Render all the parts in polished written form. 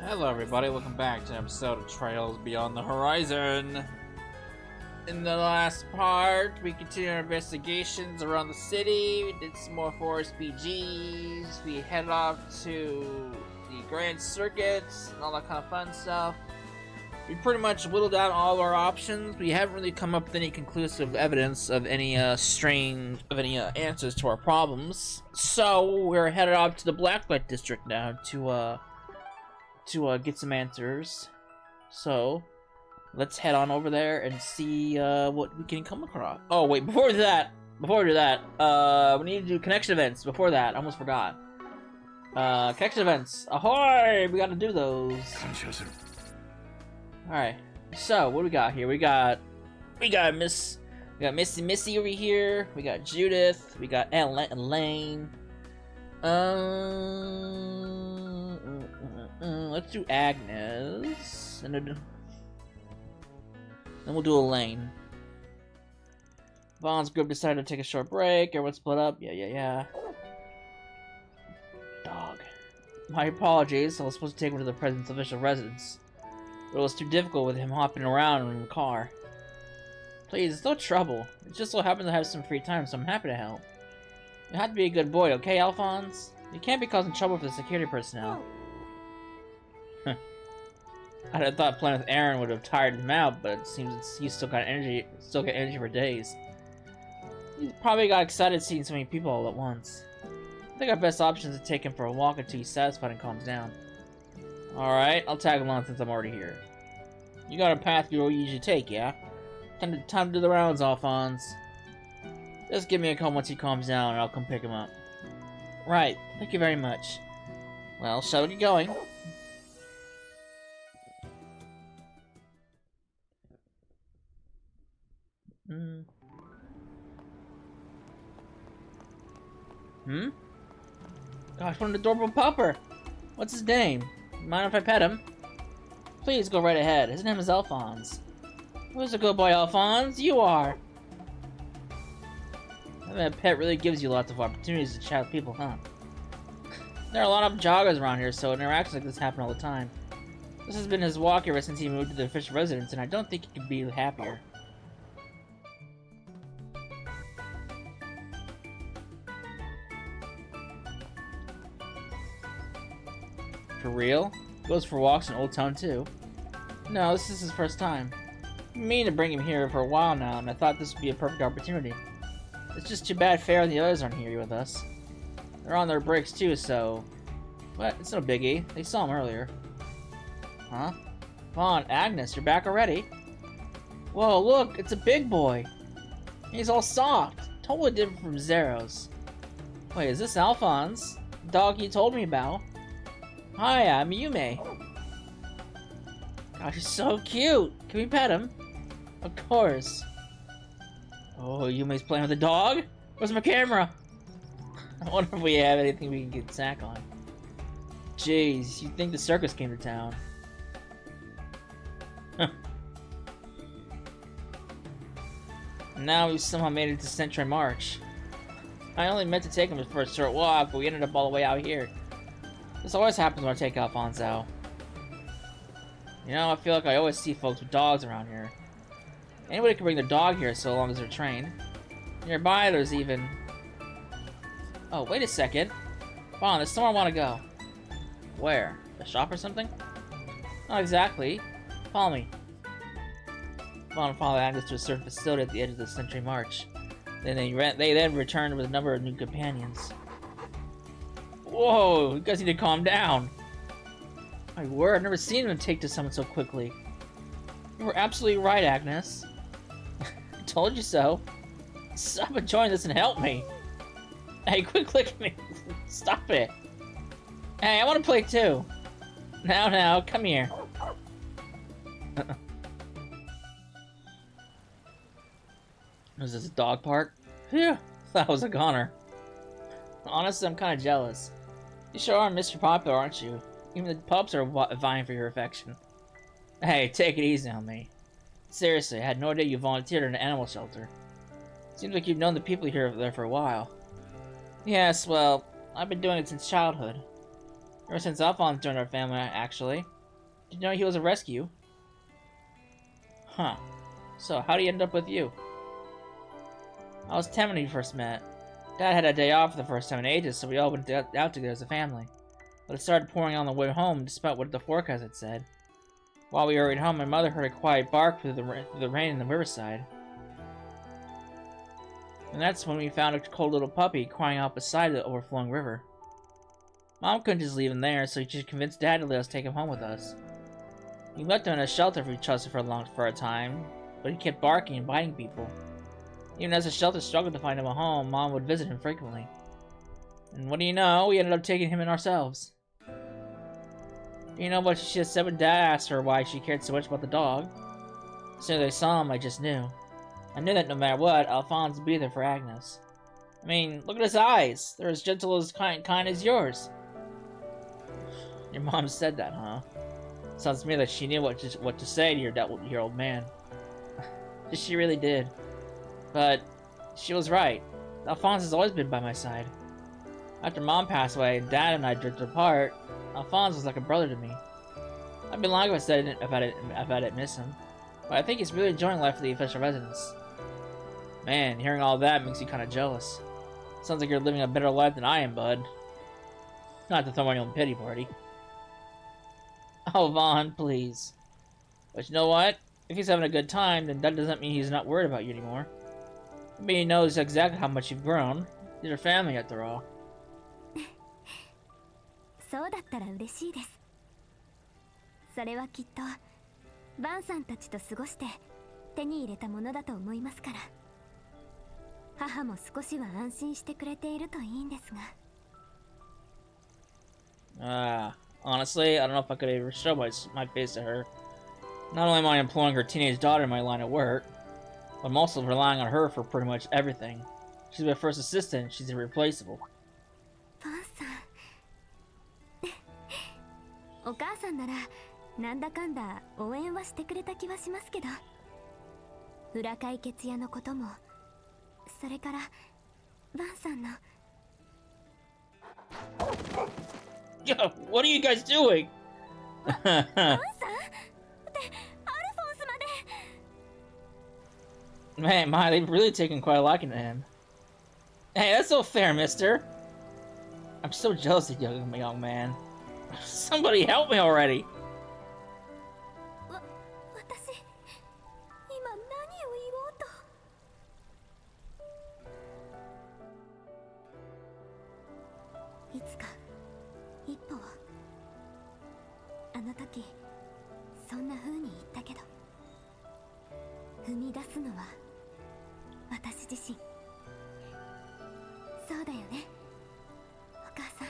Hello everybody, welcome back to an episode of Trails Beyond the Horizon. In the last part, we continued our investigations around the city, we did some more forest PGs, we headed off to the Grand Circuits and all that kind of fun stuff. We pretty much whittled out all our options. We haven't really come up with any conclusive evidence of any answers to our problems. So we're headed off to the Blacklight District now to get some answers. So let's head on over there and see what we can come across. Oh wait, before we do that, we need to do connection events. Before that, I almost forgot. Connection events. Ahoy! We gotta do those. Alright. So what do we got here? We got Missy over here. We got Judith. We got Elaine. Let's do Agnes, and then we'll do Elaine. Vaughn's group decided to take a short break. Everyone split up. Yeah. Dog. My apologies. I was supposed to take him to the president's official residence, but it was too difficult with him hopping around in the car. Please, it's no trouble. It just so happens to have some free time, so I'm happy to help. You have to be a good boy, okay, Alphonse? You can't be causing trouble for the security personnel. I'd have thought playing with Aaron would have tired him out, but it seems he's still got energy for days. He probably got excited seeing so many people all at once. I think our best option is to take him for a walk until he's satisfied and calms down. Alright, I'll tag along since I'm already here. You got a path you usually take, yeah? Time to do the rounds, Alphonse. Just give me a call once he calms down and I'll come pick him up. Right, thank you very much. Well, shall we get going? Gosh, what an adorable pupper! What's his name? Mind if I pet him? Please go right ahead. His name is Alphonse. Who's a good boy, Alphonse? You are! Having a pet really gives you lots of opportunities to chat with people, huh? There are a lot of joggers around here, so interactions like this happen all the time. This has been his walk ever since he moved to the official residence, and I don't think he could be happier. For real? Goes for walks in Old Town too. No, this is his first time. I've been meaning to bring him here for a while now, and I thought this would be a perfect opportunity. It's just too bad Farrah and the others aren't here with us. They're on their breaks too, so... But it's no biggie. They saw him earlier. Huh? Vaughn, Agnes, you're back already? Whoa, look! It's a big boy! He's all soft! Totally different from Zero's. Wait, is this Alphonse? The dog you told me about? Hi, I'm Yume. Gosh, he's so cute! Can we pet him? Of course. Oh, Yume's playing with the dog? Where's my camera? I wonder if we have anything we can get Zack on. Jeez, you'd think the circus came to town. Now we've somehow made it to Century March. I only meant to take him for a short walk, but we ended up all the way out here. This always happens when I take Alphonse out. You know, I feel like I always see folks with dogs around here. Anybody can bring their dog here so long as they're trained. Nearby, there's even... Oh, wait a second. Vaughn, there's somewhere I want to go. Where? A shop or something? Not exactly. Follow me. Vaughn followed Agnes to a certain facility at the edge of the Century March. Then they then returned with a number of new companions. Whoa, you guys need to calm down. My word, I've never seen him take to someone so quickly. You were absolutely right, Agnes. I told you so. Stop enjoying this and help me. Hey, quit clicking me. Stop it. Hey, I want to play too. Now, come here. Was this a dog park? Phew, that was a goner. Honestly, I'm kind of jealous. You sure are Mr. Popular, aren't you? Even the pups are vying for your affection. Hey, take it easy on me. Seriously, I had no idea you volunteered in an animal shelter. Seems like you've known the people here there for a while. Yes, well, I've been doing it since childhood. Ever since Alphonse joined our family, actually. Did you know he was a rescue? Huh. So, how did he end up with you? I was 10 when we first met. Dad had a day off for the first time in ages, so we all went out together as a family. But it started pouring on the way home, despite what the forecast had said. While we hurried home, my mother heard a quiet bark through the rain in the riverside. And that's when we found a cold little puppy crying out beside the overflowing river. Mom couldn't just leave him there, so she convinced Dad to let us take him home with us. We left him in a shelter we trusted for a time, but he kept barking and biting people. Even as the shelter struggled to find him a home, Mom would visit him frequently. And what do you know, we ended up taking him in ourselves. You know what she said when Dad asked her why she cared so much about the dog? As soon as I saw him, I just knew. I knew that no matter what, Alphonse would be there for Agnes. I mean, look at his eyes. They're as gentle as kind as yours. Your mom said that, huh? Sounds to me like she knew what to say to your old man. She really did. But she was right. Alphonse has always been by my side. After Mom passed away and Dad and I drifted apart, Alphonse was like a brother to me. I'd be lying if I didn't miss him. But I think he's really enjoying life at the official residence. Man, hearing all that makes you kind of jealous. Sounds like you're living a better life than I am, bud. Not to throw my own pity party. Oh, Vaughn, please. But you know what? If he's having a good time, then that doesn't mean he's not worried about you anymore. I mean, he knows exactly how much you've grown. You're a family, after all. そうだったら嬉しいです。それはきっとバンさんたちと過ごして手に入れたものだと思いますから。母も少しは安心してくれているといいんですが。Honestly, I don't know if I could ever show my face to her. Not only am I employing her teenage daughter in my line of work, but I'm also relying on her for pretty much everything. She's my first assistant, she's irreplaceable. バンさん。お母さんならなんだかんだ応援はしてくれた気はしますけど、裏解決屋のことも、それからバンさんの。Yo, what are you guys doing? バンさん？で、アルフォンスまで。Man, they've really taken quite a liking to him. Hey, that's so fair, mister. I'm so jealous of you, young man. Somebody help me already. 私、今何を言おうと。いつか一歩を。あの時そんな風に言ったけど、踏み出すのは私自身。そうだよね、お母さん。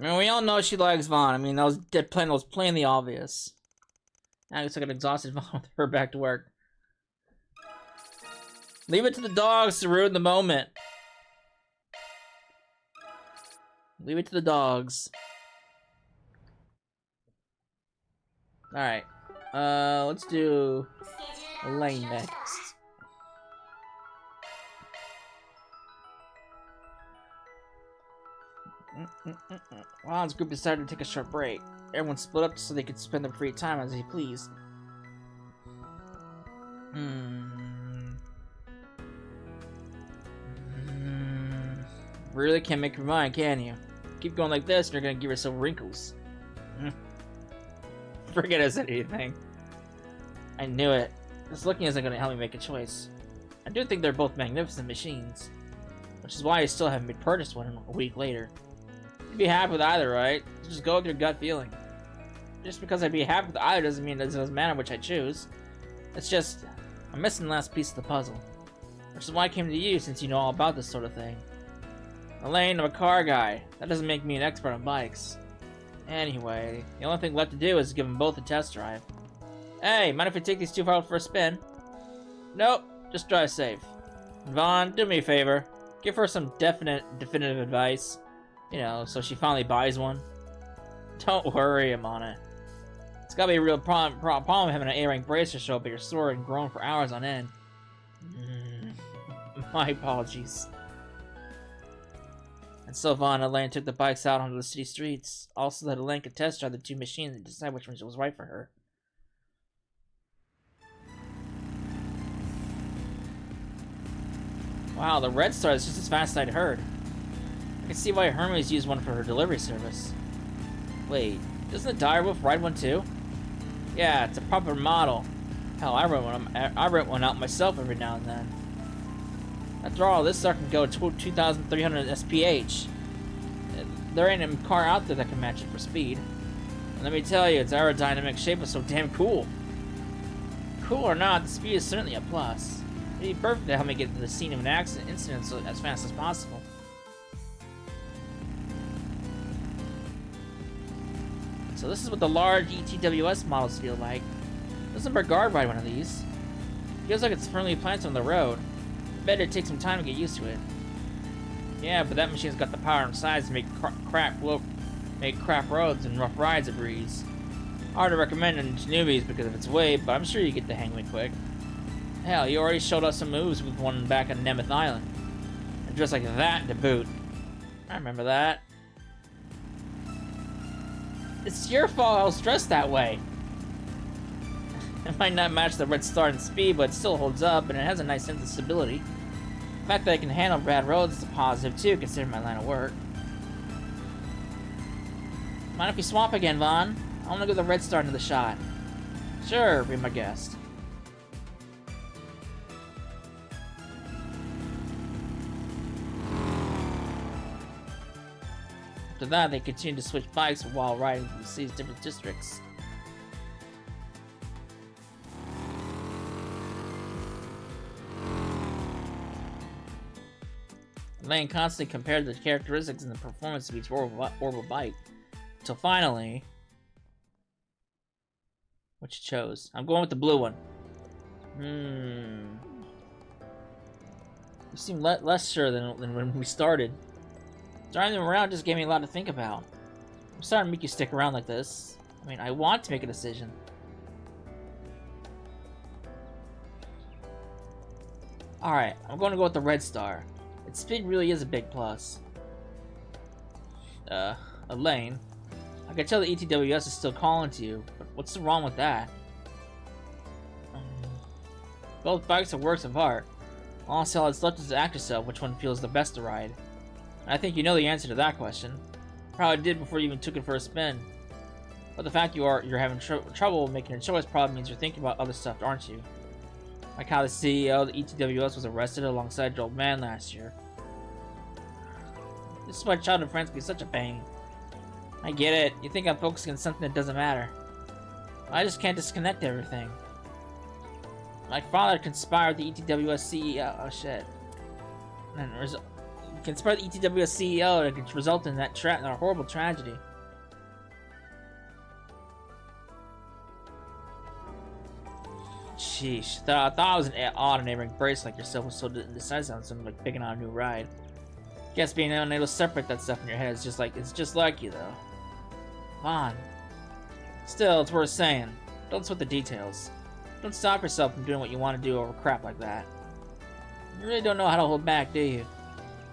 I mean, we all know she likes Vaughn. I mean, that was plainly obvious. Now it's like an exhausted Vaughn with her back to work. Leave it to the dogs to ruin the moment. Leave it to the dogs. Alright. Let's do Elaine next. Ron's group decided to take a short break. Everyone split up so they could spend their free time as they pleased. Really can't make your mind, can you? Keep going like this and you're gonna give yourself wrinkles. Forget I said anything. I knew it. This looking isn't gonna help me make a choice. I do think they're both magnificent machines, which is why I still haven't purchased one a week later. You'd be happy with either, right? Just go with your gut feeling. Just because I'd be happy with either doesn't mean it doesn't matter which I choose. It's just, I'm missing the last piece of the puzzle. Which is why I came to you, since you know all about this sort of thing. Elaine, I'm a car guy. That doesn't make me an expert on bikes. Anyway, the only thing left to do is give them both a test drive. Hey, mind if we take these two out for a spin? Nope, just drive safe. Vaughn, do me a favor. Give her some definitive advice. You know, so she finally buys one. Don't worry, I'm on it. It's gotta be a real problem having an A-rank bracer show up at your store and groan for hours on end. My apologies. And so Vaughn and Elaine took the bikes out onto the city streets. Also, that Elaine could test drive the two machines and decide which one was right for her. Wow, the Red Star is just as fast as I'd heard. I can see why Hermes used one for her delivery service. Wait, doesn't the Direwolf ride one too? Yeah, it's a proper model. Hell, I rent one out myself every now and then. After all, this Star can go 2,300 SPH. There ain't a car out there that can match it for speed. And let me tell you, its aerodynamic shape is so damn cool. Cool or not, the speed is certainly a plus. It'd be perfect to help me get to the scene of an incident as fast as possible. So this is what the large ETWS models feel like. Doesn't Bergard ride one of these? Feels like it's firmly planted on the road. I bet it'd take some time to get used to it. Yeah, but that machine's got the power and size to make crap roads and rough rides a breeze. Hard to recommend it to newbies because of its weight, but I'm sure you get the hang of it quick. Hell, you already showed us some moves with one back on Nemeth Island. And just like that to boot. I remember that. It's your fault I was dressed that way. It might not match the Red Star in speed, but it still holds up, and it has a nice sense of stability. The fact that I can handle bad roads is a positive too, considering my line of work. Mind if we swap again, Vaughn? I want to go the Red Star into the shot. Sure, be my guest. After that, they continued to switch bikes while riding through the city's different districts. Lane constantly compared the characteristics and the performance of each orbital bike. Until finally... Which you chose? I'm going with the blue one. You seem less sure than when we started. Driving them around just gave me a lot to think about. I'm sorry to make you stick around like this. I mean, I want to make a decision. Alright, I'm going to go with the Red Star. Its speed really is a big plus. Elaine, I can tell the ETWS is still calling to you, but what's wrong with that? Both bikes are works of art. All that's left is to ask yourself which one feels the best to ride. And I think you know the answer to that question. Probably did before you even took it for a spin. But the fact you're having trouble making a choice probably means you're thinking about other stuff, aren't you? Like how the CEO of the ETWS was arrested alongside your old man last year. This is why childhood friends can be such a pain. I get it. You think I'm focusing on something that doesn't matter. I just can't disconnect everything. My father conspired with the ETWS CEO. Oh shit. And conspired with the ETWS CEO that could result in that horrible tragedy. Sheesh. I thought I was an odd neighboring brace like yourself was so indecisive on something like picking out a new ride. Guess being unable to separate that stuff in your head is just like you though. Vaughn. Still, it's worth saying. Don't sweat the details. Don't stop yourself from doing what you want to do over crap like that. You really don't know how to hold back, do you?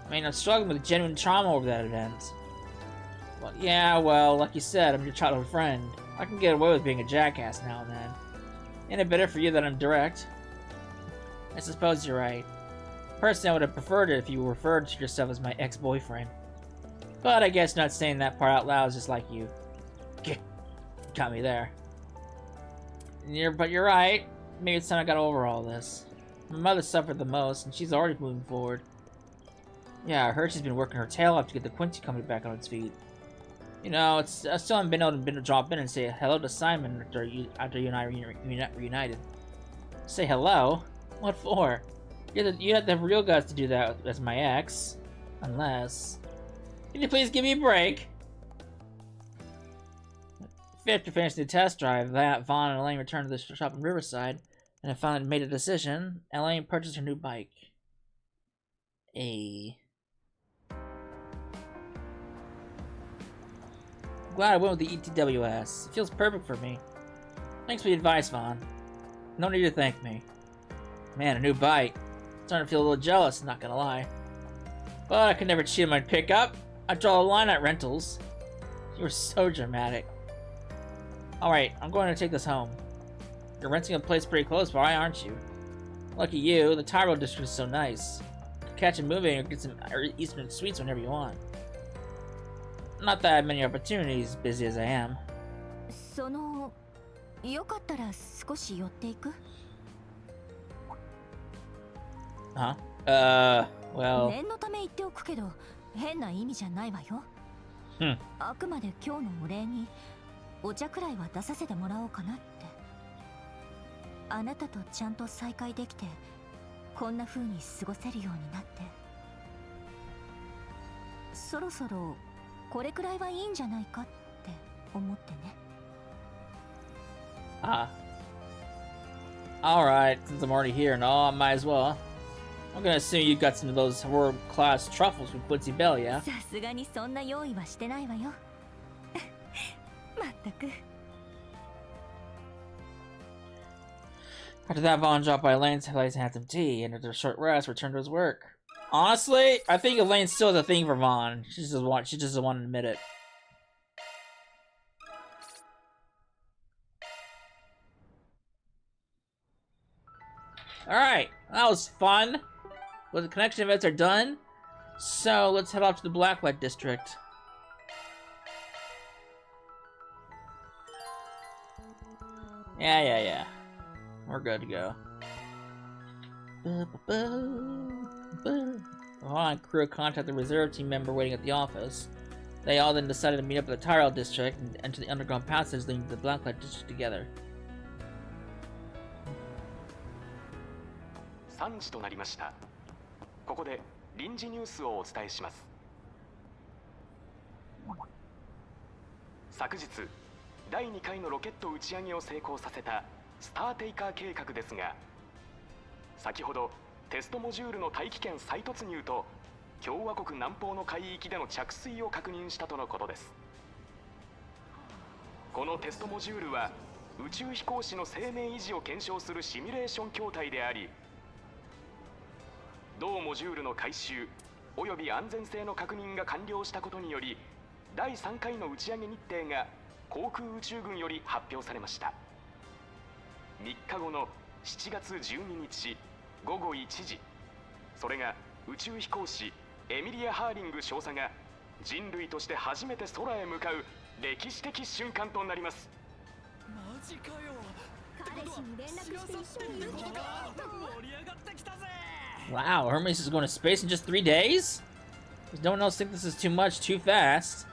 I mean, I'm struggling with genuine trauma over that event. Well, yeah, well, like you said, I'm your childhood friend. I can get away with being a jackass now and then. Ain't it better for you that I'm direct? I suppose you're right. Personally, I would have preferred it if you referred to yourself as my ex-boyfriend. But I guess not saying that part out loud is just like you. Got me there. But you're right. Maybe it's time I got over all this. My mother suffered the most, and she's already moving forward. Yeah, I heard she's been working her tail off to get the Quincy company back on its feet. You know, I still haven't been able to drop in and say hello to Simon after you and I reunited. Say hello? What for? You have the real guts to do that as my ex. Unless... Can you please give me a break? After finishing the test drive, Vaughn and Elaine returned to the shop in Riverside, and had finally made a decision. Elaine purchased her new bike. I'm glad I went with the ETWS. It feels perfect for me. Thanks for the advice, Vaughn. No need to thank me. Man, a new bike. I'm starting to feel a little jealous, not gonna lie. But I could never cheat on my pickup. I draw a line at rentals. You were so dramatic. Alright, I'm going to take this home. You're renting a place pretty close by, aren't you? Lucky you, the Tyrell District is so nice. You can catch a movie or get some Eastern sweets whenever you want. Not that I have many opportunities, busy as I am. その、よかったら少し寄っていく? Huh? Well... 念のため言っておくけど、変な意味じゃないわよ。あくまで今日のお礼に、お茶くらいは出させてもらおうかなって。あなたとちゃんと再会できて、こんな風に過ごせるようになって。そろそろ、これくらいはいいんじゃないかって思ってね。Alright, since I'm already here and all, I might as well. I'm gonna assume you got some of those world-class truffles from Quincy Bell, yeah? さすがにそんな用意はしてないわよ。まったく。After that, Vaughn dropped by Elaine's place and had some tea, and after a short rest, returned to his work. Honestly, I think Elaine still has a thing for Vaughn. She just doesn't want to admit it. Alright, that was fun. Well, the connection events are done. So, let's head off to the Blacklight District. Yeah. We're good to go. Vaughn crew contacted the reserve team member waiting at the office. They all then decided to meet up at the Tyrell District and enter the underground passage leading to the Blacklight District together. 3時となりました。ここで臨時ニュースをお伝えします。昨日、第2回のロケット打ち上げを成功させたスターテイカー計画ですが、先ほどテストモジュールの大気圏再突入と共和国南方の海域での着水を確認したとのことです。このテストモジュールは宇宙飛行士の生命維持を検証するシミュレーション筐体であり、同モジュールの回収および安全性の確認が完了したことにより、第3回の打ち上げ日程が航空宇宙軍より発表されました。3日後の7月12日午後1時、それが宇宙飛行士エミリア・ハーリング少佐が人類として初めて空へ向かう歴史的瞬間となります。マジかよ。彼氏に連絡して一緒に行くのか。盛り上がってきたぜ。 Wow, Hermes is going to space in just 3 days? Does no one else think this is too much, too fast?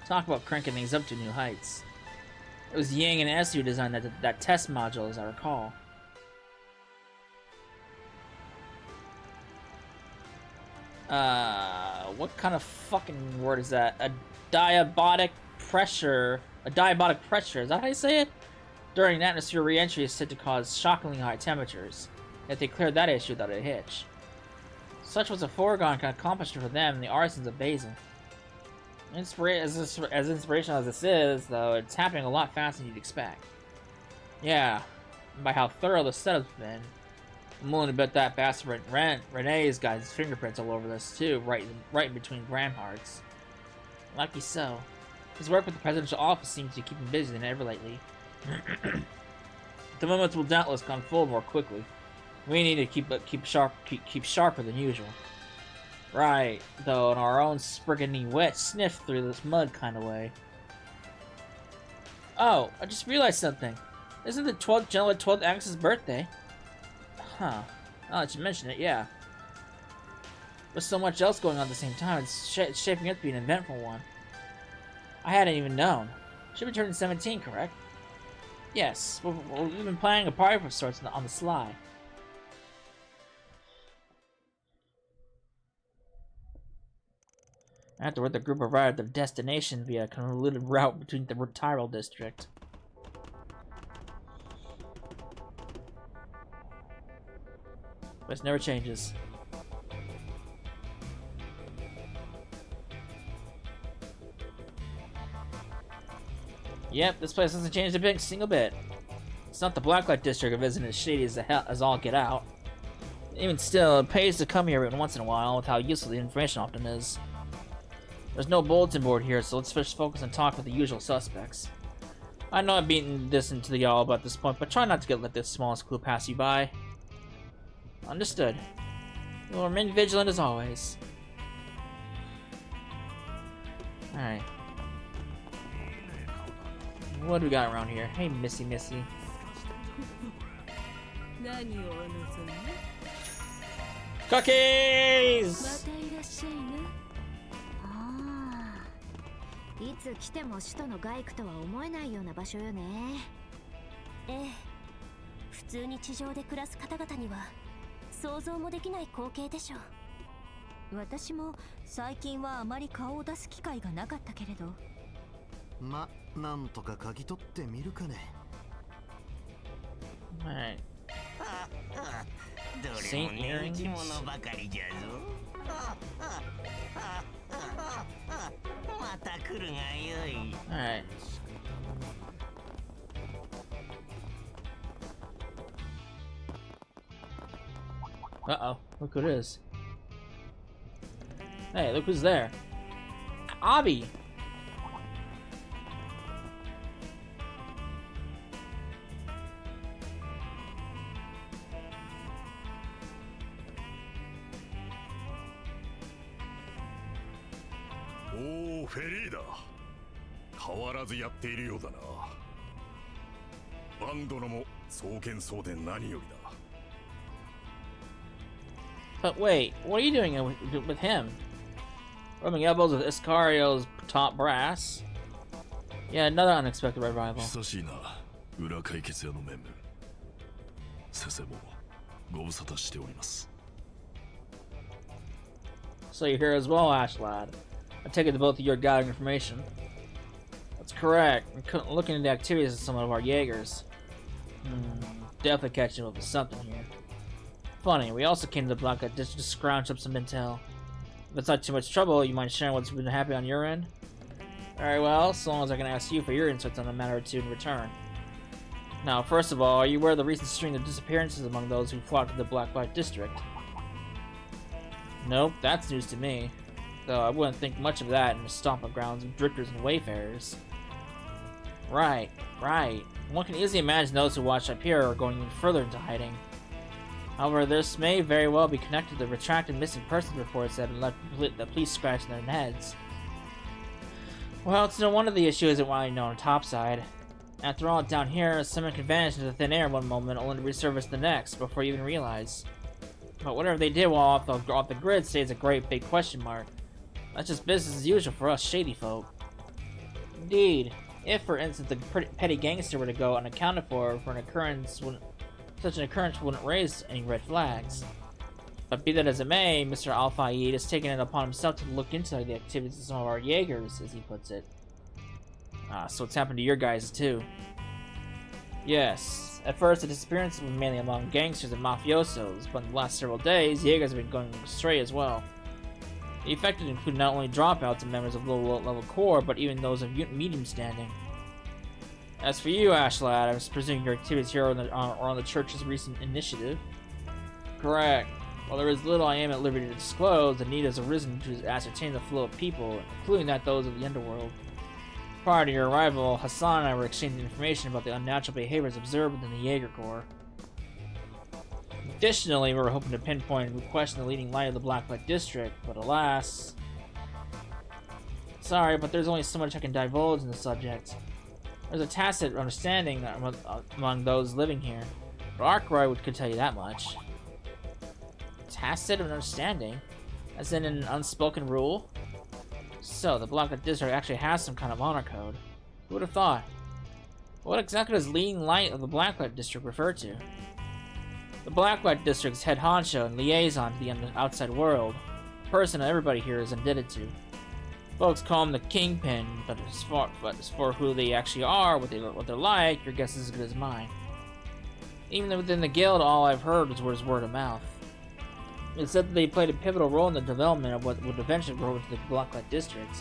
Talk about cranking things up to new heights. It was Yang and S who designed that test module, as I recall. What kind of fucking word is that? A diabotic pressure, is that how you say it? During atmosphere re-entry is said to cause shockingly high temperatures. Yet they cleared that issue without a hitch. Such was a foregone accomplishment for them and the artisans of Basin. As inspirational as this is, though, it's happening a lot faster than you'd expect. Yeah, and by how thorough the setup's been. I'm willing to bet that bastard Renee's got his fingerprints all over this too, right in between Bramhart's. Lucky so. His work with the presidential office seems to keep him busy than ever lately. The moments will doubtless come full more quickly. We need to keep sharper than usual. Right, though, in our own spriggany wet sniff through this mud kind of way. Oh, I just realized something. Isn't the 12th July 12th Agnes's birthday? Huh. Now that you mention it, yeah. With so much else going on at the same time, it's shaping up to be an eventful one. I hadn't even known. Should be turning 17, correct? Yes, we've been planning a party of sorts on the sly. Afterward, the group arrived at their destination via a convoluted route between the Tyrell District. This never changes. Yep, this place hasn't changed a single bit. It's not the Blacklight District if it isn't as shady as all get out. Even still, it pays to come here every once in a while with how useful the information often is. There's no bulletin board here, so let's first focus on talking with the usual suspects. I know I've beaten this into y'all about this point, but try not to let this smallest clue pass you by. Understood. We'll remain vigilant as always. Alright. What do we got around here? Hey, Missy. 何をお望み？ Cookies! またいらっしゃいね。ああ、いつ来ても首都の街区とは思えないような場所よね。ええ、普通に地上で暮らす方々には想像もできない光景でしょう。私も最近はあまり顔を出す機会がなかったけれど。ま、なんとか嗅ぎ取ってみるかね。Alright. どれ Saint も値打ち earrings? 物ばかりじゃぞ。また来るがよい。 Alright. Uh-oh. Look who it is. Hey, look who's there. Abby! Oh, フェリーだ。変わらずやっているようだな。バンドのも双剣そうで何よりだ。 But wait, what are you doing with him? Rubbing elbows with Iscario's top brass? Yeah, another unexpected revival. 久しいな、裏解決屋の面々。先生もご無沙汰しております。 So you're here as well, Ashlad. I take it that both of you are gathering information. That's correct. We're looking into the activities of some of our Jaegers. Definitely catching up with something here. Funny, we also came to the Blacklight District to scrounge up some intel. If it's not too much trouble, you mind sharing what's been happening on your end? Very well, so long as I can ask you for your insights on a matter or two in return. Now, first of all, are you aware of the recent string of disappearances among those who flocked to the Blacklight District? Nope, that's news to me. Though I wouldn't think much of that in the stomping grounds of drifters and wayfarers. Right. One can easily imagine those who watch up here are going even further into hiding. However, this may very well be connected to the retracted missing persons reports that have left the police scratching their heads. Well, it's no wonder the issue isn't widely known on topside. After all, down here, someone can vanish into thin air one moment only to resurface the next, before you even realize. But whatever they did while off the grid stays a great big question mark. That's just business as usual for us shady folk. Indeed, if for instance the petty gangster were to go unaccounted for an occurrence, such an occurrence wouldn't raise any red flags. But be that as it may, Mr. Al-Fayed has taken it upon himself to look into the activities of some of our Jaegers, as he puts it. So it's happened to your guys too. Yes, at first the disappearances were mainly among gangsters and mafiosos, but in the last several days, Jaegers have been going astray as well. The affected include not only dropouts and members of low-level core, but even those of medium standing. As for you, Ashlad, I was presuming your activities here are on the church's recent initiative. Correct. While there is little I am at liberty to disclose, the need has arisen to ascertain the flow of people, including those of the underworld. Prior to your arrival, Hassan and I were exchanging information about the unnatural behaviors observed within the Jaeger Corps. Additionally, we were hoping to pinpoint and question the leading light of the Blacklight District, but alas... Sorry, but there's only so much I can divulge in the subject. There's a tacit understanding among those living here, but Arkwright could tell you that much. Tacit understanding? As in an unspoken rule? So, the Blacklight District actually has some kind of honor code. Who would have thought? What exactly does leading light of the Blacklight District refer to? The Blacklight District's head honcho and liaison to the outside world, a person that everybody here is indebted to. Folks call him the Kingpin, but as for who they actually are, what they're like, your guess is as good as mine. Even within the guild, all I've heard was word of mouth. It's said that they played a pivotal role in the development of what would eventually grow into the Blacklight District.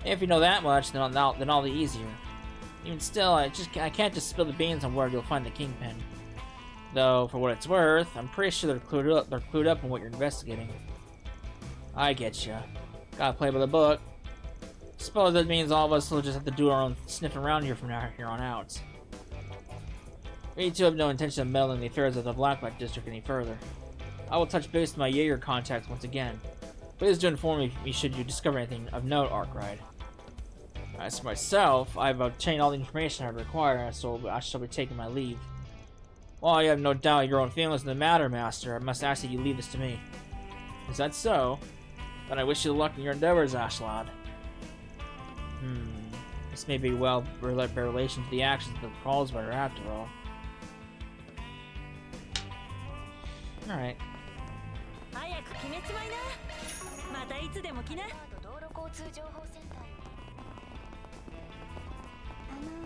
If you know that much, then all the easier. Even still, I can't just spill the beans on where you'll find the Kingpin. Though, for what it's worth, I'm pretty sure they're clued up on what you're investigating. I getcha. Gotta play by the book. Suppose that means all of us will just have to do our own sniffing around here from here on out. We two have no intention of meddling in the affairs of the Blacklight District any further. I will touch base with my Jaeger contacts once again. Please do inform me should you discover anything of note, Arkwright. As for myself, I have obtained all the information I require, so I shall be taking my leave. While I have no doubt of your own feelings in the matter, Master, I must ask that you leave this to me. Is that so? Then I wish you luck in your endeavors, Ashlad. This may be well bear relation to the actions of the Carlsbad after all. Alright. 早く決めちまいな。またいつでも来な。道路交通情報センター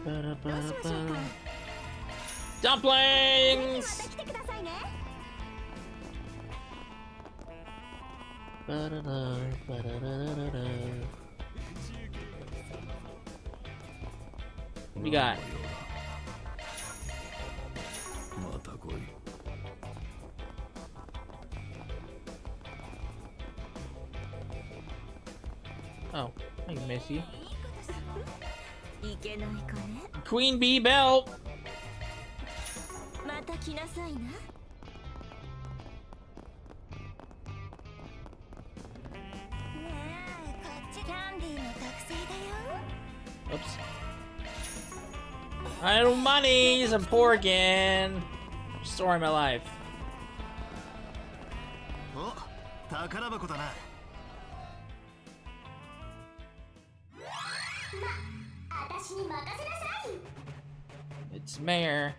に。どうしましょうか。Dumplings! また来てくださいね。What do you got? また来い。Oh, hey, Missy. いけないかね。 Queen Bee Belt! また来なさいな。ねえ、こっちキャンディーの特製だよ。 Oops. I don't money! I'm poor again. Story of my life. お、宝箱だな。私に任せなさい。 It's Mayor.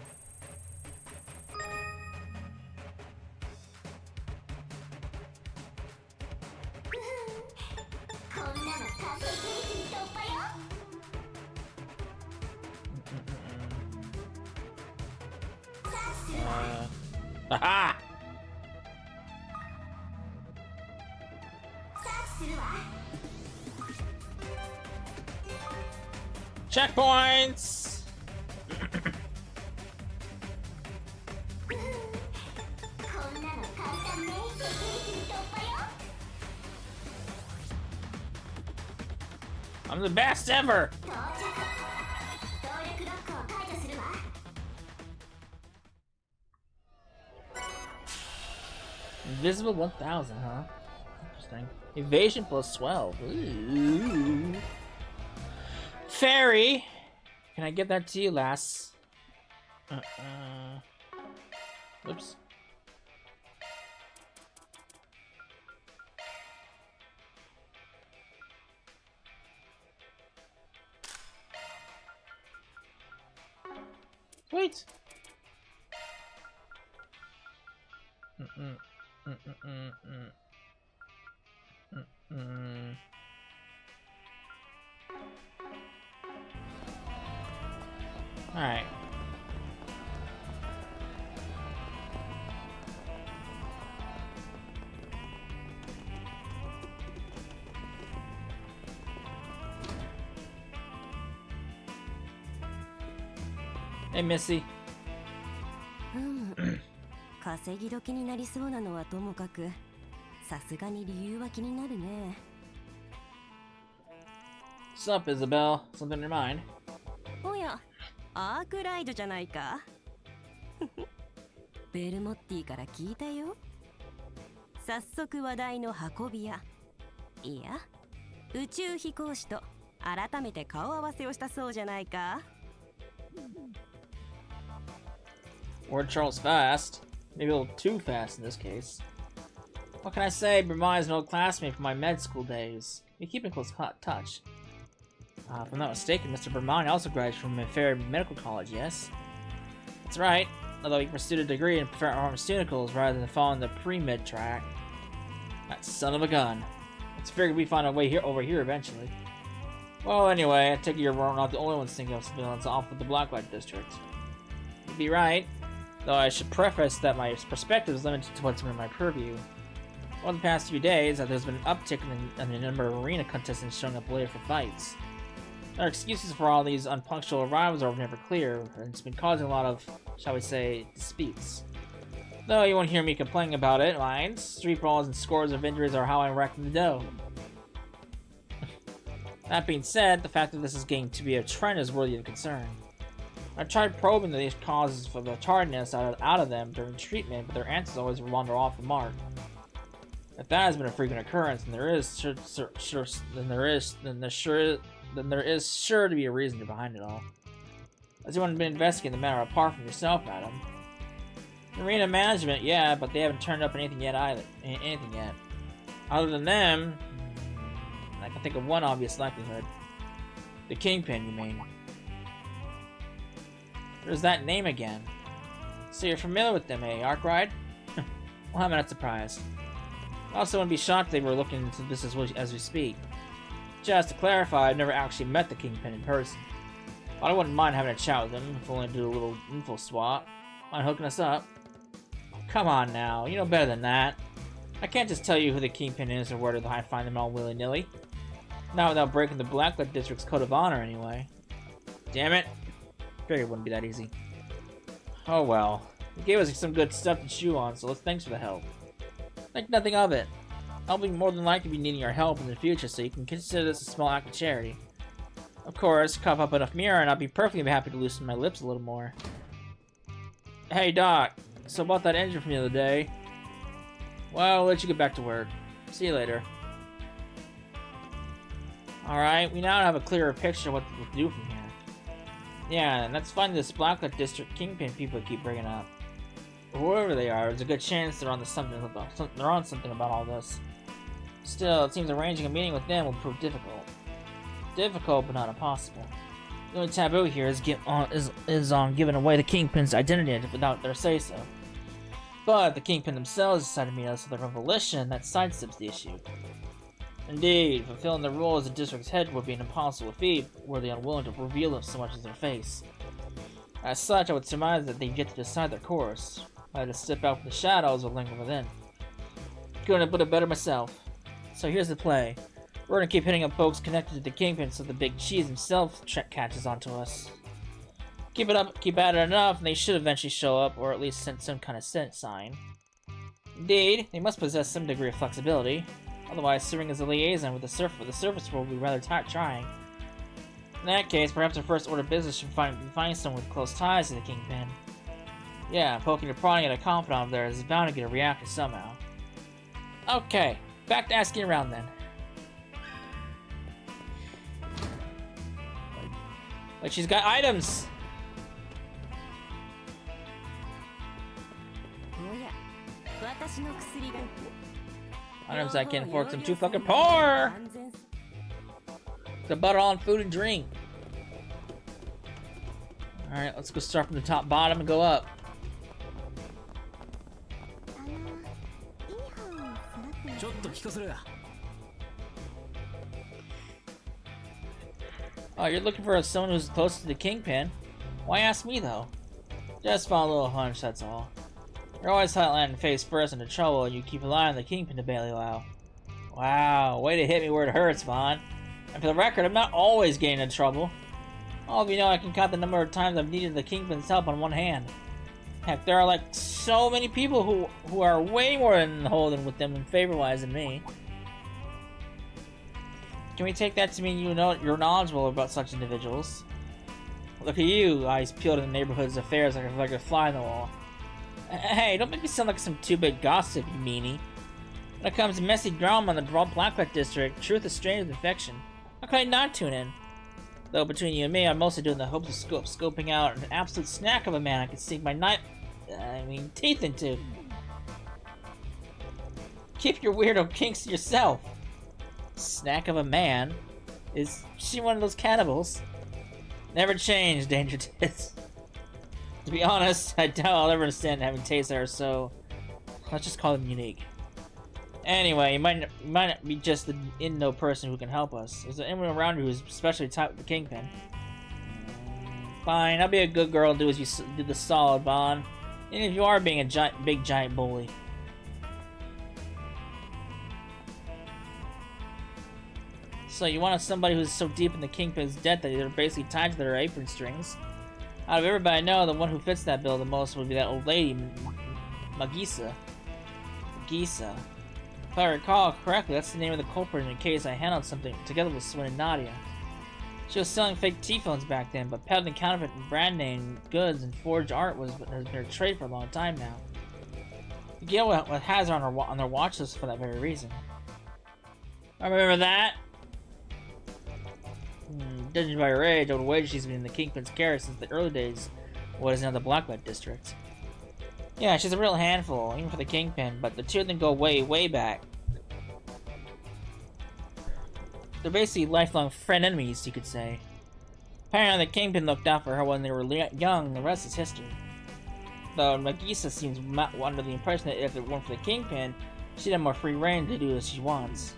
こんなの完成形に突破よ。 Aha! サーチするわ。 Checkpoints! こんなの簡単ね。セキュリティ突破よ。 I'm the best ever! 到着。動力ロックを解除するわ。 Invisible 1000, huh? Interesting. Evasion plus 12. Ooh. Fairy! Can I give that to you, lass? Oops. Sweet! Alright. Hey, Missy. 稼ぎ時になりそうなのはともかく、さすがに理由は気になるね。What's up, Isabel? Something in your mind? おや、アークライドじゃないか。ベルモッティから聞いたよ。早速話題の運び屋、いや宇宙飛行士と改めて顔合わせをしたそうじゃないか。Word Charles fast. Maybe a little too fast in this case. What can I say? Brahma is an old classmate from my med school days. We keep in close touch. If I'm not mistaken, Mr. Brahmani also graduated from a fair medical college, yes? That's right. Although he pursued a degree in pharmaceuticals rather than following the pre-med track. That son of a gun. It's figured we find a way over here eventually. Well, anyway, I take it you're not the only ones thinking of civilians off with the Blacklight District. You'd be right. Though I should preface that my perspective is limited to what's in my purview. Over the past few days, there's been an uptick in the number of arena contestants showing up later for fights. Our excuses for all these unpunctual arrivals are never clear, and it's been causing a lot of, shall we say, disputes. Though you won't hear me complaining about it, mind. Street brawls and scores of injuries are how I'm racking the dough. That being said, the fact that this is getting to be a trend is worthy of concern. I tried probing the causes for the tardiness out of them during treatment, but their answers always wander off the mark. If that has been a frequent occurrence, then there is sure to be a reason behind it all. Has anyone been investigating the matter apart from yourself, madam? Marina management, yeah, but they haven't turned up anything yet either. Other than them, I can think of one obvious likelihood. The Kingpin, you mean? There's that name again. So you're familiar with them, eh, Arkwright? Well, I'm not surprised. I also wouldn't be shocked if they were looking into this as we speak. Just to clarify, I've never actually met the Kingpin in person. But I wouldn't mind having a chat with him, if only to do a little info swap. Mind hooking us up? Come on now, you know better than that. I can't just tell you who the Kingpin is or where to find them all willy-nilly. Not without breaking the Blacklight District's code of honor, anyway. Damn it. Figured it wouldn't be that easy. Oh well. You gave us some good stuff to chew on, so thanks for the help. Think nothing of it. I'll be more than likely be needing your help in the future, so you can consider this a small act of charity. Of course, cough up enough mirror and I'll be perfectly happy to loosen my lips a little more. Hey Doc, so about that injury from the other day. Well, I'll let you get back to work. See you later. Alright, we now have a clearer picture of what to do from here. Yeah, and that's fun this Blacklight District Kingpin people keep bringing up. Whoever they are, there's a good chance they're on something about all this. Still, it seems arranging a meeting with them will prove difficult. Difficult, but not impossible. The only taboo here is on giving away the Kingpin's identity without their say-so. But the Kingpin themselves decided to meet us with their own volition that sidesteps the issue. Indeed, fulfilling the role as the district's head would be an impossible feat were they unwilling to reveal so much as their face. As such, I would surmise that they get to decide their course, either to step out from the shadows or linger within. Couldn't have put it better myself. So here's the play. We're gonna keep hitting up folks connected to the Kingpin so the big cheese himself catches onto us. Keep it up, keep at it enough, and they should eventually show up, or at least send some kind of sign. Indeed, they must possess some degree of flexibility. Otherwise, serving as a liaison with the surface world would be rather trying. In that case, perhaps our first order of business should find someone with close ties to the Kingpin. Yeah, poking or prodding at a confidant of theirs is bound to get a reaction somehow. Okay, back to asking around then. Like she's got items! Items I can't afford because I'm too fucking poor! The butter on food and drink. Alright, let's go start from the top bottom and go up. Oh, you're looking for someone who's close to the Kingpin? Why ask me, though? Just found a little hunch, that's all. You're always hotline face first into trouble, and you keep an eye on the Kingpin to bail you out. Wow, way to hit me where it hurts, Vaughn. And for the record, I'm not always getting into trouble. All of you know I can count the number of times I've needed the Kingpin's help on one hand. Heck, there are like so many people who are way more in the hole than with them in favor-wise than me. Can we take that to mean you know you're knowledgeable about such individuals? Look at you, eyes peeled in the neighborhood's affairs like a fly in the wall. Hey, don't make me sound like some two-bit gossip, you meanie. When it comes to messy drama in the Blacklight District, truth is stranger than fiction. How can I not tune in? Though between you and me, I'm mostly doing the hopes of scoping out an absolute snack of a man I could sink my teeth into. Keep your weirdo kinks to yourself. Snack of a man? Is she one of those cannibals? Never change, Danger Tits. To be honest, I doubt I'll ever understand having tastes that are so... let's just call them unique. Anyway, you might not be just the in-know person who can help us. Is there anyone around you who's especially tight with the Kingpin? Fine, I'll be a good girl and do as you do the solid, Bond. Even if you are being a big giant bully. So you want somebody who's so deep in the Kingpin's debt that they're basically tied to their apron strings. Out of everybody I know, the one who fits that bill the most would be that old lady, Magisa. If I recall correctly, that's the name of the culprit in the case I handled something together with Swin and Nadia. She was selling fake T-phones back then, but peddling counterfeit brand name goods and forged art has been her trade for a long time now. The Guild has her on their watch list for that very reason. I remember that. Judging by her age, I would wager she's been in the Kingpin's care since the early days of what is now the Blacklight District. Yeah, she's a real handful, even for the Kingpin, but the two of them go way, way back. They're basically lifelong friend enemies, you could say. Apparently, the Kingpin looked out for her when they were young, the rest is history. Though Nagisa seems under the impression that if it weren't for the Kingpin, she'd have more free reign to do as she wants.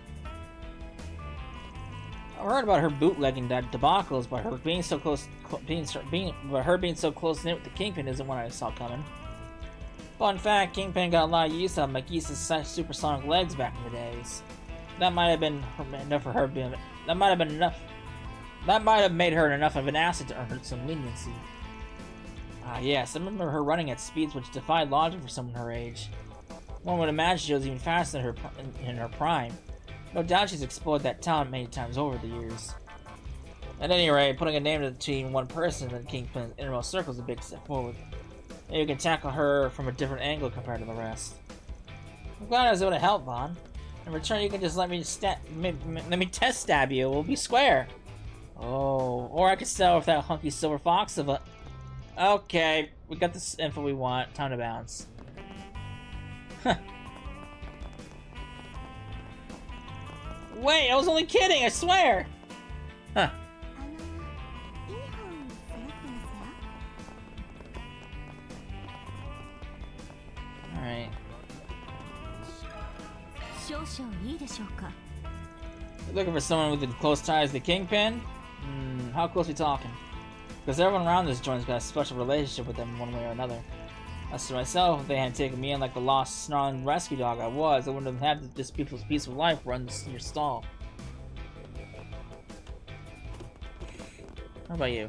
I heard about her bootlegging debacles, but her being so close, being so close-knit with the Kingpin isn't what I saw coming. Fun fact, Kingpin got a lot of use out of Magisa's supersonic legs back in the days. That might have been enough for her. That might have made her enough of an asset to earn her some leniency. Ah, yes, I remember her running at speeds which defied logic for someone her age. One would imagine she was even faster in her prime. No doubt she's explored that talent many times over the years. At any rate, putting a name between one person in the Kingpin's innermost circle is a big step forward. Maybe you can tackle her from a different angle compared to the rest. I'm glad I was able to help, Vaughn. In return, you can just let me test stab you. We'll be square. Oh, or I could settle with that hunky silver fox of a... Okay, we got this info we want. Time to bounce. Huh. Wait, I was only kidding, I swear! Huh. Alright. Looking for someone with close ties to the Kingpin? How close are we talking? Because everyone around this joint's got a special relationship with them one way or another. As to myself, if they hadn't taken me in like the lost, snarling rescue dog I was, I wouldn't have had this people's piece of life run in your stall. How about you?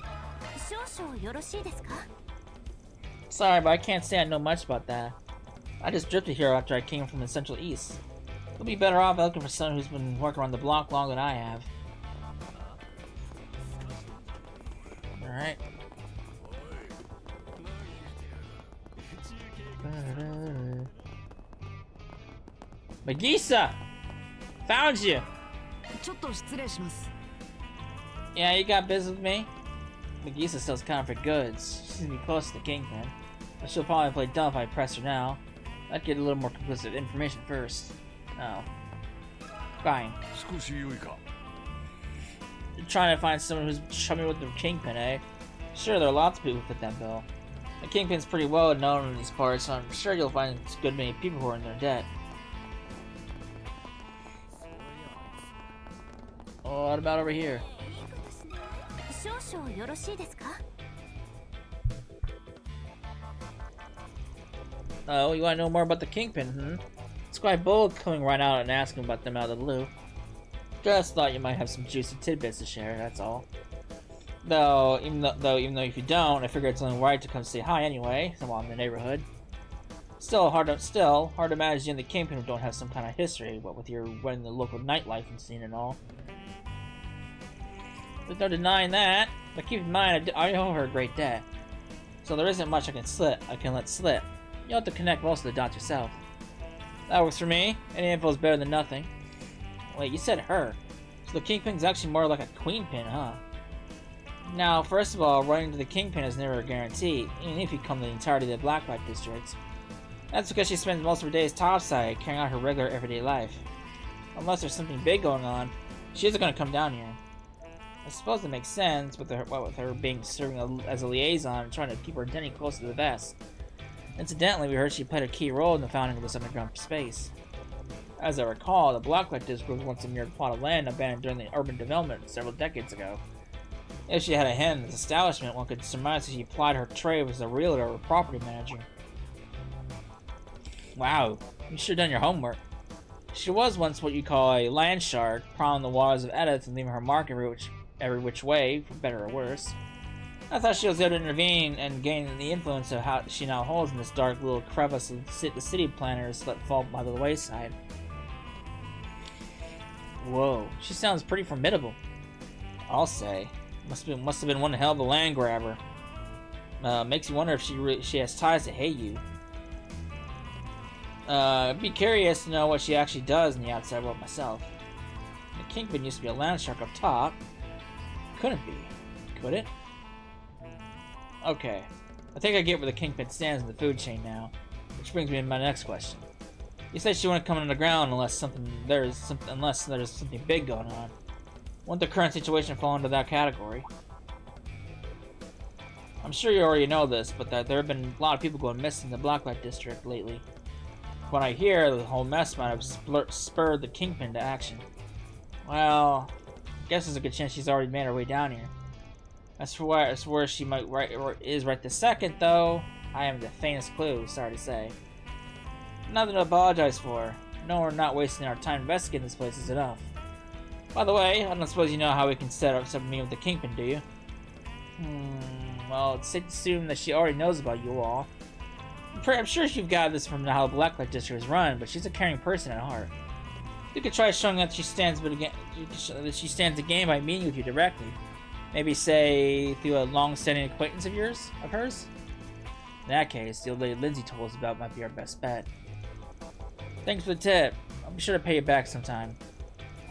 Sorry, but I can't say I know much about that. I just drifted here after I came from the Central East. You'll be better off looking for someone who's been working around the block longer than I have. Alright. Magisa! Found you! Yeah, you got business with me? Magisa sells counterfeit goods. She's gonna be close to the Kingpin. But she'll probably play dumb if I press her now. I'd get a little more conclusive information first. Oh. Fine. You're trying to find someone who's chummy with the Kingpin, eh? Sure, there are lots of people who fit that bill. The Kingpin's pretty well known in these parts, so I'm sure you'll find a good many people who are in their debt. Oh, what about over here? Oh, you want to know more about the Kingpin, It's quite bold coming right out and asking about them out of the blue. Just thought you might have some juicy tidbits to share, that's all. Though, even though if you don't, I figure it's only right to come say hi anyway, while I'm in the neighborhood. Still hard to imagine you and the Kingpin don't have some kind of history, what with your running the local nightlife and scene and all. There's no denying that, but keep in mind I owe her a great debt. So there isn't much I can let slip. You'll have to connect most of the dots yourself. That works for me. Any info is better than nothing. Wait, you said her. So the Kingpin's actually more like a queenpin, huh? Now, first of all, running to the Kingpin is never a guarantee, even if you come to the entirety of the Blacklight District. That's because she spends most of her days topside, carrying out her regular everyday life. Unless there's something big going on, she isn't going to come down here. I suppose it makes sense, with her being serving as a liaison and trying to keep her identity close to the vest. Incidentally, we heard she played a key role in the founding of this underground space. As I recall, the Blacklight District was once a mere plot of land abandoned during the urban development several decades ago. If she had a hand in this establishment, one could surmise that she applied her trade as a realtor or property manager. Wow, you sure done your homework. She was once what you call a land shark, prowling the waters of Edith and leaving her mark every which way, for better or worse. I thought she was able to intervene and gain the influence of how she now holds in this dark little crevice of the city planners let fall by the wayside. Whoa, she sounds pretty formidable. I'll say. Must have been one hell of a land grabber. Makes you wonder if she has ties to Heiyu. I'd be curious to know what she actually does in the outside world myself. The Kingpin used to be a land shark up top. Couldn't be, could it? Okay, I think I get where the Kingpin stands in the food chain now, which brings me to my next question. You said she wouldn't come underground unless there's something big going on. Wouldn't the current situation fall into that category? I'm sure you already know this, but that there have been a lot of people going missing in the Blacklight District lately. From what I hear, the whole mess might have spurred the Kingpin to action. Well, I guess there's a good chance she's already made her way down here. As for where she might is right this second, though, I haven't the faintest clue. Sorry to say. Nothing to apologize for. No, we're not wasting our time investigating this place is enough. By the way, I don't suppose you know how we can set up a meeting with the Kingpin, do you? Well, it's safe to assume that she already knows about you all. I'm sure you've got this from how the Blacklight District is run, but she's a caring person at heart. You could try showing that she stands a game by meeting with you directly. Maybe say through a long-standing acquaintance of hers. In that case, the old lady Lindsay told us about might be our best bet. Thanks for the tip. I'll be sure to pay you back sometime.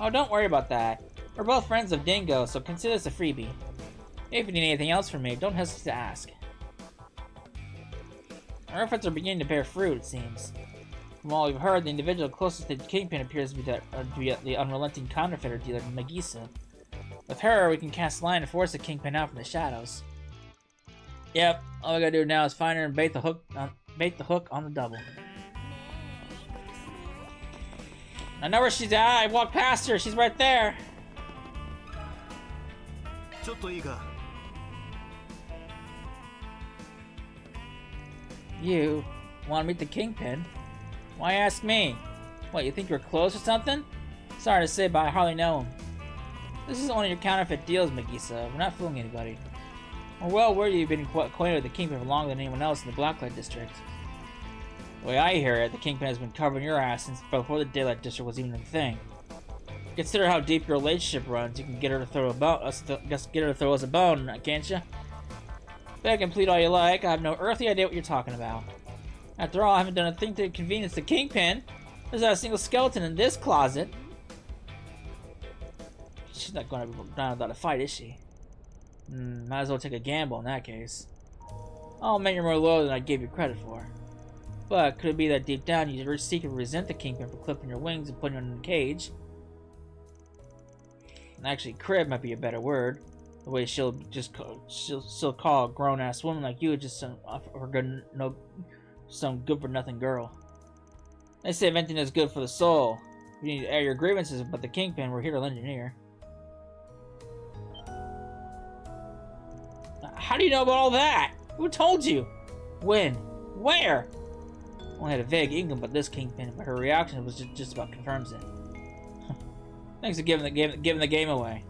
Oh, don't worry about that. We're both friends of Dingo, so consider this a freebie. If you need anything else from me, don't hesitate to ask. Our efforts are beginning to bear fruit, it seems. From all we've heard, the individual closest to the Kingpin appears to be the unrelenting counterfeiter dealer Nagisa. With her, we can cast line and force the Kingpin out from the shadows. Yep, all we gotta do now is find her and bait the hook on the double. I know where she's at. I walked past her. She's right there. You want to meet the Kingpin? Why ask me? What, you think you're close or something? Sorry to say, but I hardly know him. This is one of your counterfeit deals, Megisa. We're not fooling anybody. We're well aware you've been acquainted with the Kingpin for longer than anyone else in the Blacklight District. The way I hear it, the Kingpin has been covering your ass since before the Daylight District was even a thing. Consider how deep your relationship runs. You can get her to throw us a bone, can't you? Beg and plead all you like. I have no earthly idea what you're talking about. After all, I haven't done a thing to convenience the Kingpin. There's not a single skeleton in this closet. She's not going to be down without a fight, is she? Might as well take a gamble in that case. I'll make you more loyal than I gave you credit for. But could it be that deep down you secretly resent the Kingpin for clipping your wings and putting you in a cage? And actually, crib might be a better word. The way she'll call a grown-ass woman like you just some good-for-nothing girl. They say venting is good for the soul. If you need to air your grievances about the Kingpin, we're here to lend an ear. How do you know about all that? Who told you? When? Where? Only had a vague inkling about this Kingpin, but her reaction was just about confirms it. Thanks for giving the game away.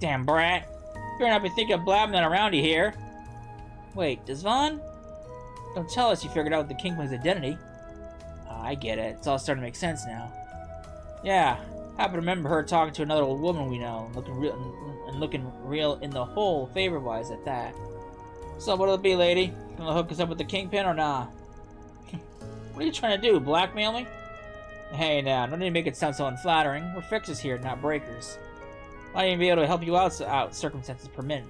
Damn brat! You better not be thinking of blabbing that around you here. Wait, does Vaughn? Don't tell us you figured out the Kingpin's identity. I get it. It's all starting to make sense now. Yeah, happen to remember her talking to another old woman we know, looking real in the hole favor-wise at that. So what'll it be, lady? Gonna hook us up with the Kingpin or nah? What are you trying to do, blackmail me? Hey now, don't need to make it sound so unflattering. We're fixers here, not breakers. Might even be able to help you out, circumstances permit.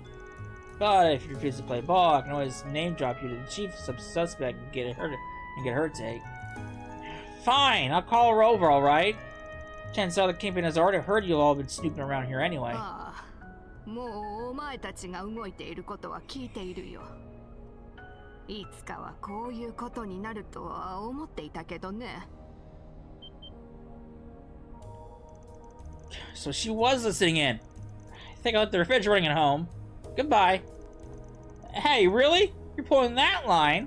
But if you refuse to play ball, I can always name drop you to the chief suspect and get her take. Fine, I'll call her over, alright? Chances are the Kingpin has already heard you all been snooping around here anyway. もうお前たちが動いていることは聞いているよ。いつかはこういうことになるとは思っていたけどね。So she was listening in. I think I left the refrigerator at home. Goodbye. Hey, really? You're pulling that line?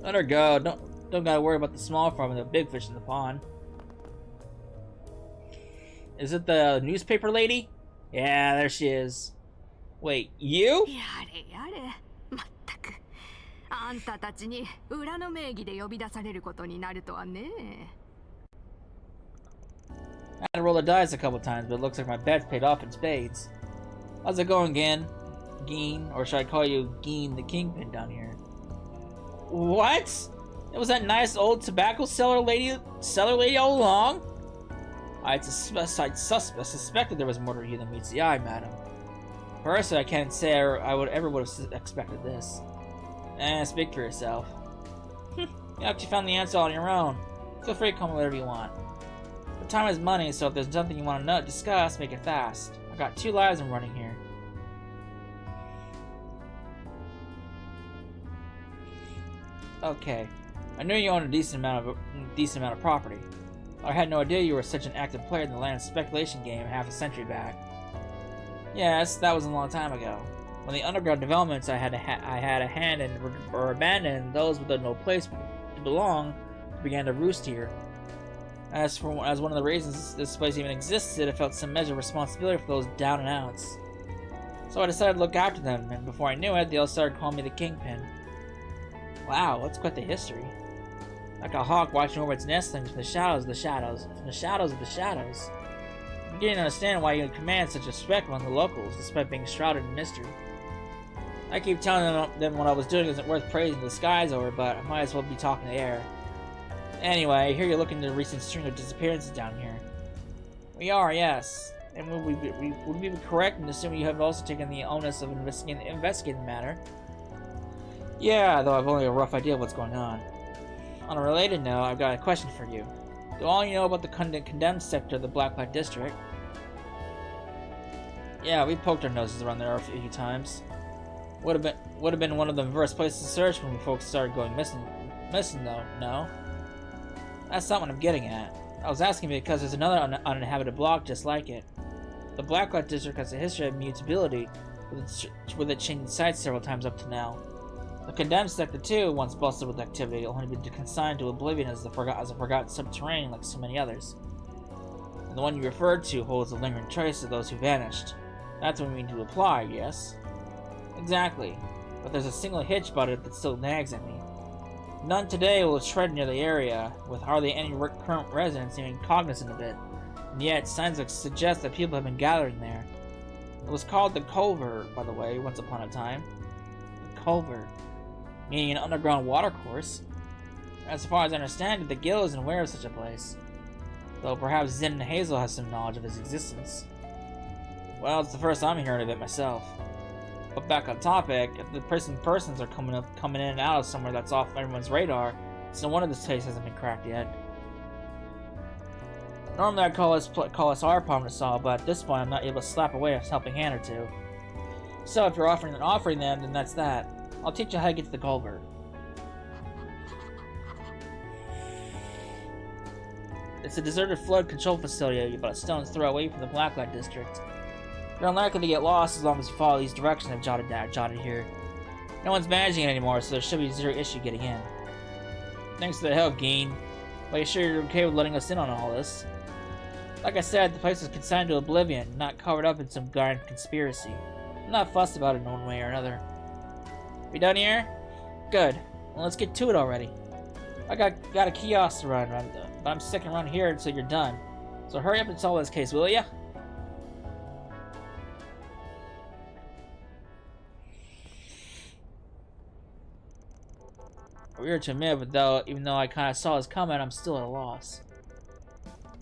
Let her go. Don't gotta worry about the small farm and the big fish in the pond. Is it the newspaper lady? Yeah, there she is. Wait, you? やれやれ。まったく。あんたたちに裏の名義で呼び出されることになるとはね。I had to roll the dice a couple times, but it looks like my bet's paid off in spades. How's it going, Geen? Or should I call you Geen the Kingpin down here? What? It was that nice old tobacco seller lady all along? I suspected there was more to you than meets the eye, madam. Personally, I can't say I would have expected this. Speak for yourself. You actually found the answer on your own. Feel free to call me whatever you want. But time is money, so if there's something you want to discuss, make it fast. I've got 2 lives I'm running here. Okay. I knew you owned a decent amount of property. I had no idea you were such an active player in the land speculation game half a century back. Yes, that was a long time ago. When the underground developments I had a hand in were abandoned, those with no place to belong began to roost here. As one of the reasons this place even existed, I felt some measure of responsibility for those down and outs. So I decided to look after them, and before I knew it, they all started calling me the Kingpin. Wow, that's quite the history. Like a hawk watching over its nestlings from the shadows of the shadows, from the shadows of the shadows. I'm beginning to understand why you command such respect among the locals, despite being shrouded in mystery. I keep telling them what I was doing isn't worth praising the skies over, but I might as well be talking to the air. Anyway, I hear you're looking into the recent string of disappearances down here. We are, yes. And would we be correct in assuming you have also taken the onus of investigating the matter? Yeah, though I've only a rough idea of what's going on. On a related note, I've got a question for you. Do all you know about the condemned sector of the Blacklight District? Yeah, we poked our noses around there a few times. Would have been one of the first places to search when folks started going missing though, no? That's not what I'm getting at. I was asking because there's another uninhabited block just like it. The Blacklight District has a history of mutability, with it changing sites several times up to now. The condemned sector too, once busted with activity, only been consigned to oblivion as a forgotten subterranean like so many others. And the one you referred to holds a lingering trace of those who vanished. That's what we mean to apply, yes? Exactly. But there's a single hitch about it that still nags at me. None today will tread near the area, with hardly any current residents even cognizant of it. And yet, signs suggest that people have been gathering there. It was called the Culvert, by the way, once upon a time. The Culvert. Meaning an underground watercourse. As far as I understand it, the Guild isn't aware of such a place. Though perhaps Zen and Hazel has some knowledge of its existence. Well, it's the first I'm hearing of it myself. But back on topic, if the persons are coming in and out of somewhere that's off everyone's radar, it's no wonder this place hasn't been cracked yet. Normally I'd call us our problem to solve, but at this point I'm not able to slap away a helping hand or two. So if you're offering them, then that's that. I'll teach you how to get to the culvert. It's a deserted flood control facility about a stone's throw away from the Blacklight District. You're unlikely to get lost as long as you follow these directions I've jotted here. No one's managing it anymore, so there should be zero issue getting in. Thanks for the help, Geen. Are you sure you're okay with letting us in on all this? Like I said, the place was consigned to oblivion, not covered up in some grand conspiracy. I'm not fussed about it in one way or another. We done here? Good. Well, let's get to it already. I got a kiosk to run, but I'm sticking around here until you're done. So hurry up and solve this case, will ya? Weird to admit, but even though I kind of saw this coming, I'm still at a loss.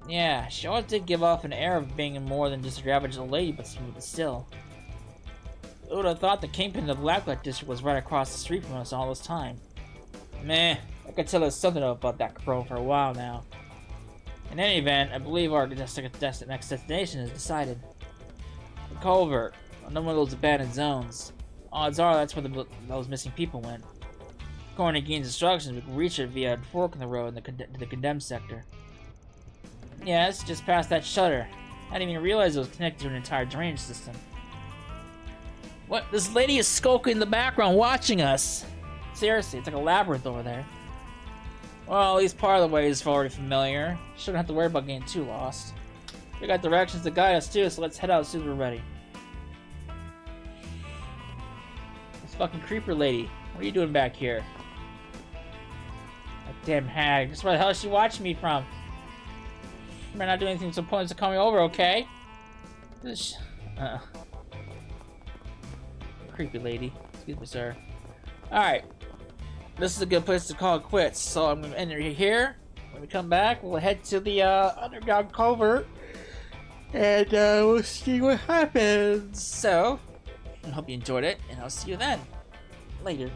Yeah, she always did give off an air of being more than just a average old lady, but still. Who would have thought the Kingpin of the Blacklight District was right across the street from us all this time? Meh, I could tell there's something about that crow for a while now. In any event, I believe our next destination is decided. The culvert, another one of those abandoned zones. Odds are that's where those missing people went. According to Geen's instructions, we can reach it via a fork in the road in the condemned sector. Yes, just past that shutter. I didn't even realize it was connected to an entire drainage system. What? This lady is skulking in the background watching us! Seriously, it's like a labyrinth over there. Well, at least part of the way is already familiar. Shouldn't have to worry about getting too lost. We got directions to guide us too, so let's head out as soon as we're ready. This fucking creeper lady, what are you doing back here? That damn hag, just where the hell is she watching me from? You might not do anything so points to call me over, okay? This, creepy lady. Excuse me, sir. Alright. This is a good place to call it quits, so I'm gonna end it here. When we come back, we'll head to the underground covert, and we'll see what happens. So, I hope you enjoyed it, and I'll see you then. Later.